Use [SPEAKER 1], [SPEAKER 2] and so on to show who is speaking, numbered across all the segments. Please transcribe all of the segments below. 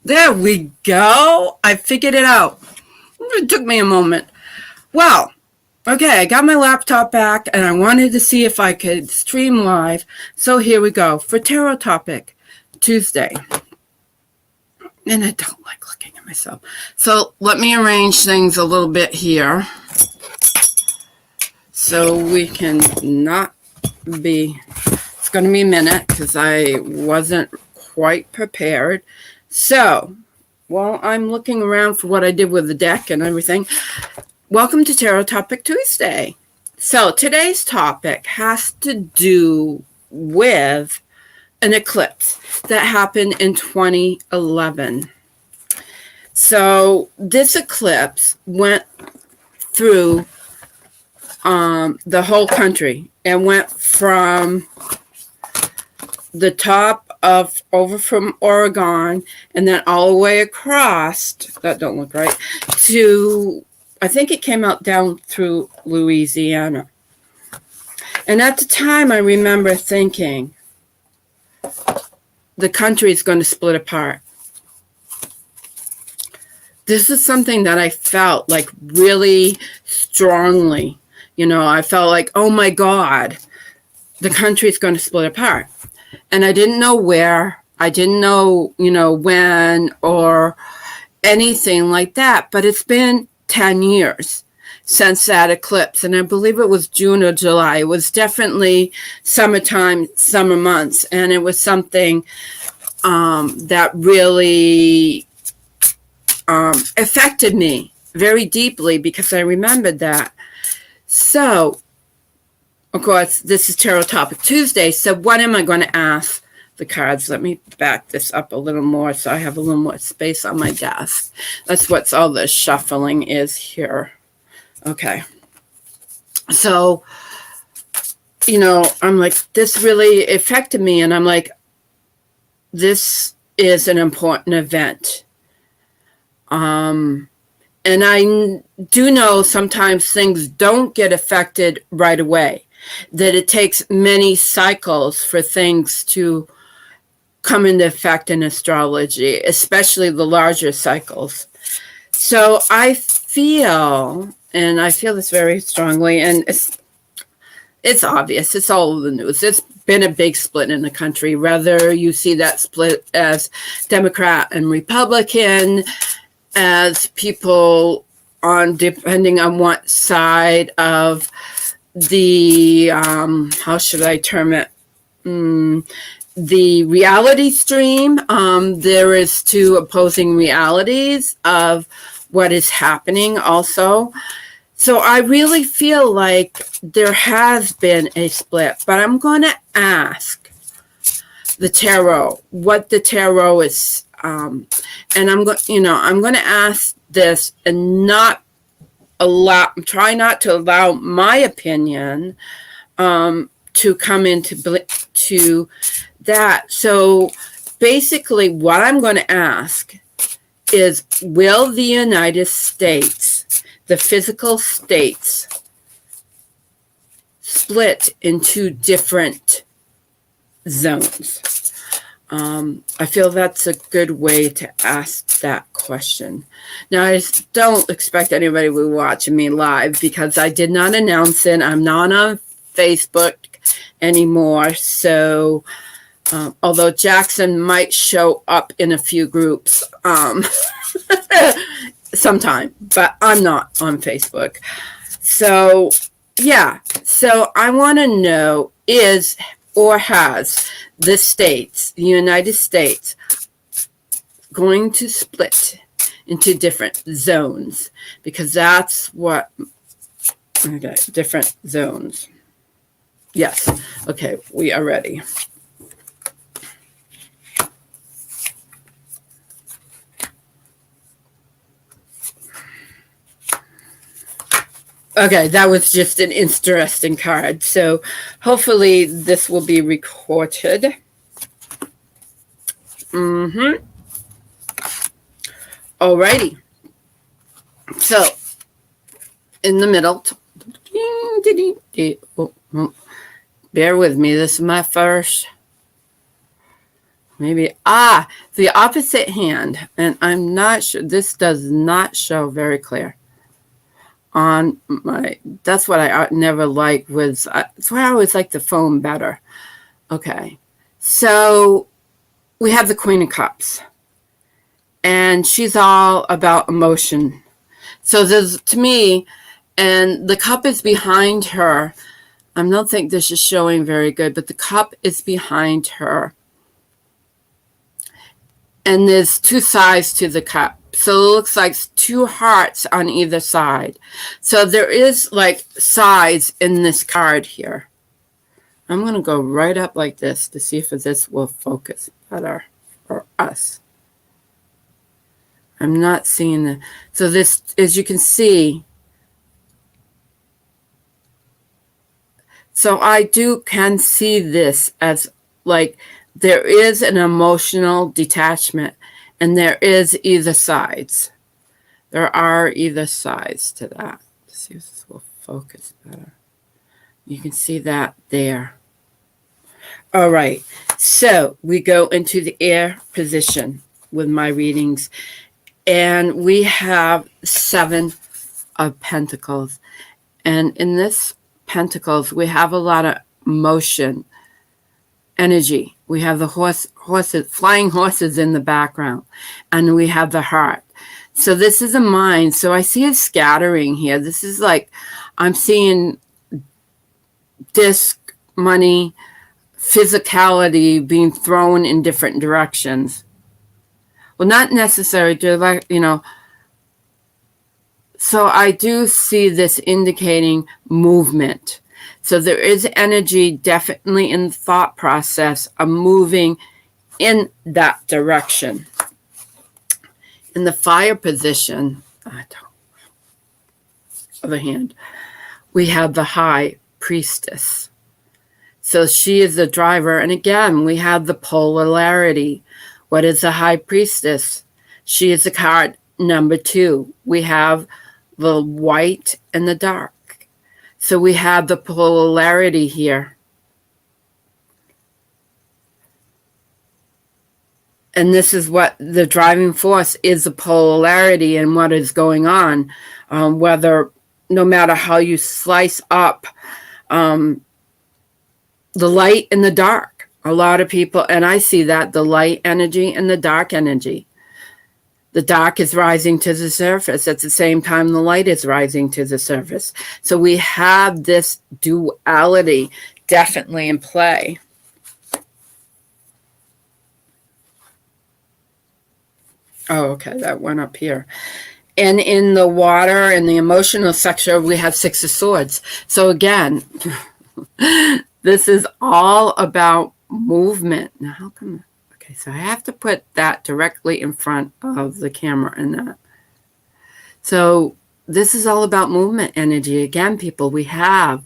[SPEAKER 1] There we go. I figured it out. It took me a moment. Well, okay, I got my laptop back and I wanted to see if I could stream live. So here we go for Tarot Topic Tuesday. And I don't like looking at myself. So let me arrange things a little bit here so we can not be. It's going to be a minute because I wasn't quite prepared. So while I'm looking around for what I did with the deck and everything, welcome to Tarot Topic Tuesday. So today's topic has to do with an eclipse that happened in 2011. So this eclipse went through the whole country and went from the top of over from Oregon and then all the way across, that don't look right, to, I think it came out down through Louisiana. And at the time I remember thinking, the country is going to split apart. This is something that I felt like really strongly. You know, I felt like, oh my God, the country is going to split apart. And I didn't know where, I didn't know, when or anything like that. But it's been 10 years since that eclipse. And I believe it was June or July. It was definitely summertime, summer months. And it was something that really affected me very deeply because I remembered that. So, of course, this is Tarot Topic Tuesday. So what am I going to ask the cards? Let me back this up a little more so I have a little more space on my desk. That's what all the shuffling is here. Okay. So, I'm like, this really affected me. And I'm like, this is an important event. And I do know sometimes things don't get affected right away, that it takes many cycles for things to come into effect in astrology, especially the larger cycles. So I feel this very strongly, and it's obvious, it's all over the news. It's been a big split in the country, whether you see that split as Democrat and Republican, as people depending on what side of the, how should I term it? The reality stream. There is two opposing realities of what is happening also. So I really feel like there has been a split, but I'm going to ask the tarot what the tarot is. And I'm going to ask this and try not to allow my opinion to come into that. So basically what I'm going to ask is, will the United States, the physical states, split into different zones? I feel that's a good way to ask that question. Now, I don't expect anybody to be watching me live because I did not announce it. I'm not on Facebook anymore. So, although Jackson might show up in a few groups sometime, but I'm not on Facebook. So, yeah. So I want to know, has the United States, going to split into different zones? Because that's what, okay, different zones. Yes. Okay, we are ready. Okay, that was just an interesting card. So hopefully this will be recorded. Alrighty. So in the middle, bear with me. This is my first. maybe, the opposite hand. And I'm not sure, this does not show very clear on my, that's what I never like was, that's why I always like the phone better. Okay. So we have the Queen of Cups. And she's all about emotion. So there's, to me, and the cup is behind her. I don't think this is showing very good, but the cup is behind her. And there's two sides to the cup. So it looks like two hearts on either side. So there is like sides in this card here. I'm going to go right up like this to see if this will focus better for us. I'm not seeing the, so this, as you can see, so I can see this as like there is an emotional detachment and there is either sides. There are either sides to that. Let's see if this will focus better. You can see that there. All right. So we go into the air position with my readings. And we have 7 of Pentacles. And in this Pentacles, we have a lot of motion, energy. We have the horses, flying horses in the background. And we have the heart. So this is a mind. So I see it scattering here. This is like, I'm seeing disc, money, physicality being thrown in different directions. Well, not necessary to, like, you know. So I do see this indicating movement. So there is energy definitely in the thought process of moving in that direction. In the fire position, other hand, we have the High Priestess. So she is the driver. And again, we have the polarity. What is the High Priestess? She is the card number 2. We have the white and the dark. So we have the polarity here. And this is what the driving force is, the polarity and what is going on. Whether, no matter how you slice up the light and the dark. A lot of people, and I see that, the light energy and the dark energy. The dark is rising to the surface. At the same time, the light is rising to the surface. So we have this duality definitely in play. Oh, okay, that went up here. And in the water and the emotional sector, we have 6 of Swords. So again, this is all about movement. Now, how come? Okay, so I have to put that directly in front of the camera and that. So this is all about movement energy. Again, people, we have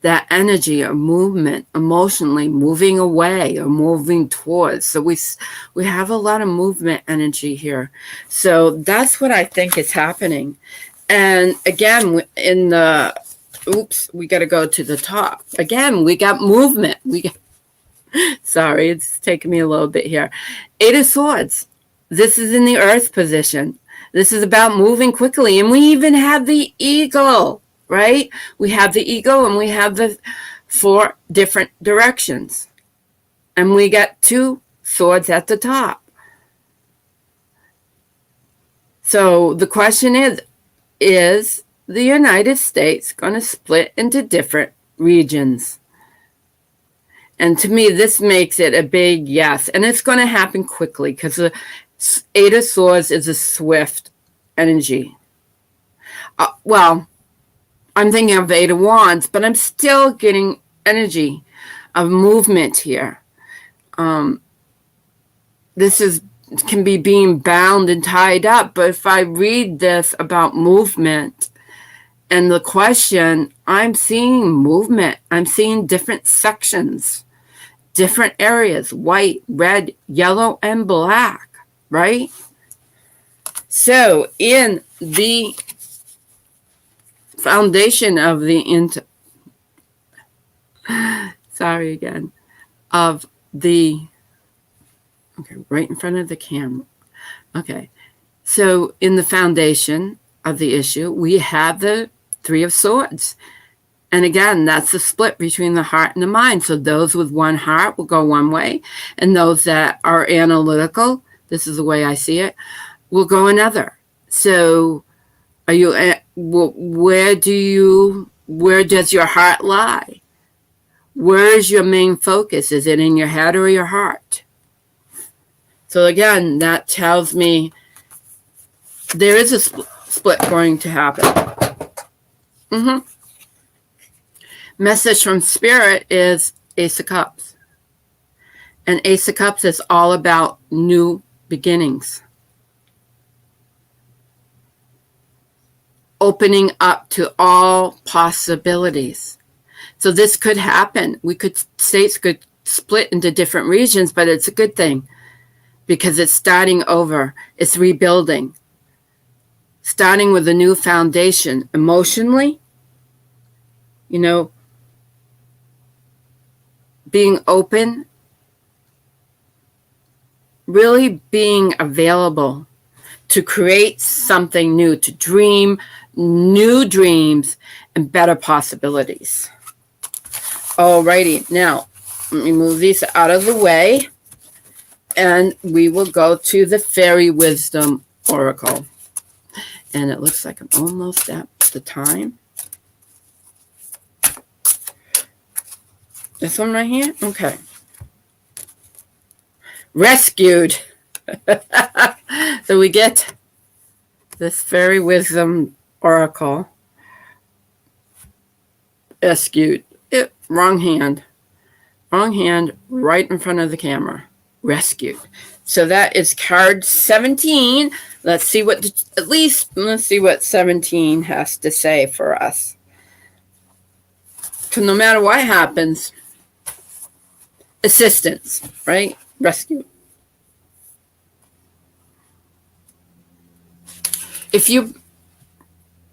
[SPEAKER 1] that energy of movement, emotionally moving away or moving towards. So we have a lot of movement energy here. So that's what I think is happening. And again, in the, we got to go to the top. Again, we got movement. Sorry, it's taking me a little bit here. 8 of Swords. This is in the Earth position. This is about moving quickly. And we even have the Eagle, right? We have the Eagle and we have the 4 different directions. And we got 2 swords at the top. So the question is the United States going to split into different regions? And to me, this makes it a big yes. And it's going to happen quickly because the 8 of Swords is a swift energy. Well, I'm thinking of 8 of Wands, but I'm still getting energy of movement here. This can be being bound and tied up. But if I read this about movement and the question, I'm seeing movement. I'm seeing different sections. Different areas, white, red, yellow, and black, right? So in the foundation of the, sorry again, of the, Okay, right in front of the camera. Okay, so in the foundation of the issue, we have the Three of Swords. And again, that's the split between the heart and the mind. So those with one heart will go one way, and those that are analytical, this is the way I see it, will go another. So are you, where does your heart lie? Where is your main focus? Is it in your head or your heart? So again, that tells me there is a split going to happen. Message from Spirit is Ace of Cups. And Ace of Cups is all about new beginnings. Opening up to all possibilities. So this could happen. States could split into different regions, but it's a good thing because it's starting over. It's rebuilding. Starting with a new foundation emotionally, being open, really being available to create something new, to dream new dreams and better possibilities. Alrighty, now let me move these out of the way and we will go to the Fairy Wisdom Oracle. And it looks like I'm almost at the time. This one right here? Okay. Rescued. So we get this Fairy Wisdom Oracle. Rescued. Wrong hand. Wrong hand right in front of the camera. Rescued. So that is card 17. Let's see what, let's see what 17 has to say for us. Because no matter what happens, assistance, right? Rescue. If you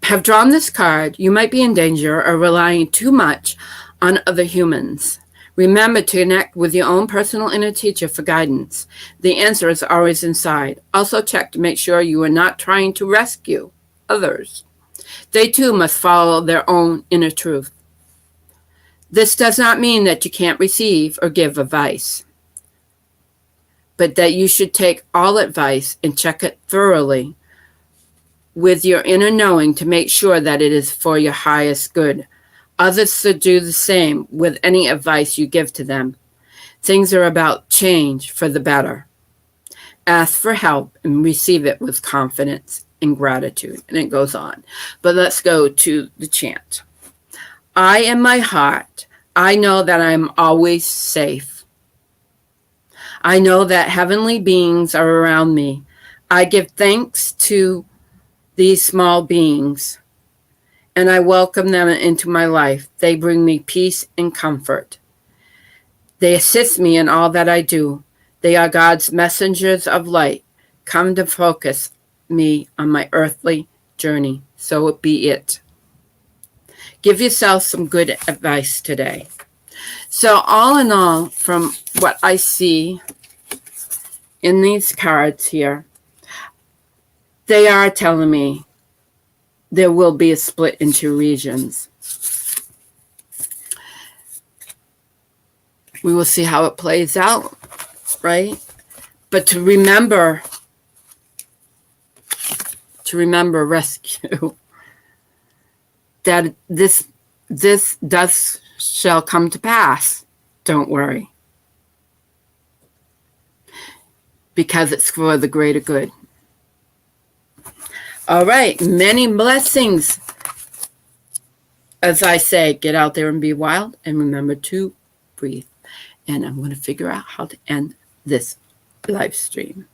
[SPEAKER 1] have drawn this card, you might be in danger of relying too much on other humans. Remember to connect with your own personal inner teacher for guidance. The answer is always inside. Also check to make sure you are not trying to rescue others. They too must follow their own inner truth. This does not mean that you can't receive or give advice, but that you should take all advice and check it thoroughly with your inner knowing to make sure that it is for your highest good. Others should do the same with any advice you give to them. Things are about change for the better. Ask for help and receive it with confidence and gratitude. And it goes on. But let's go to the chant. I in my heart, I know that I am always safe. I know that heavenly beings are around me. I give thanks to these small beings, and I welcome them into my life. They bring me peace and comfort. They assist me in all that I do. They are God's messengers of light. Come to focus me on my earthly journey. So it be it. Give yourself some good advice today. So all in all, from what I see in these cards here, they are telling me there will be a split into regions. We will see how it plays out, right? But to remember rescue, that this shall come to pass. Don't worry. Because it's for the greater good. All right, many blessings. As I say, get out there and be wild, and remember to breathe. And I'm going to figure out how to end this live stream.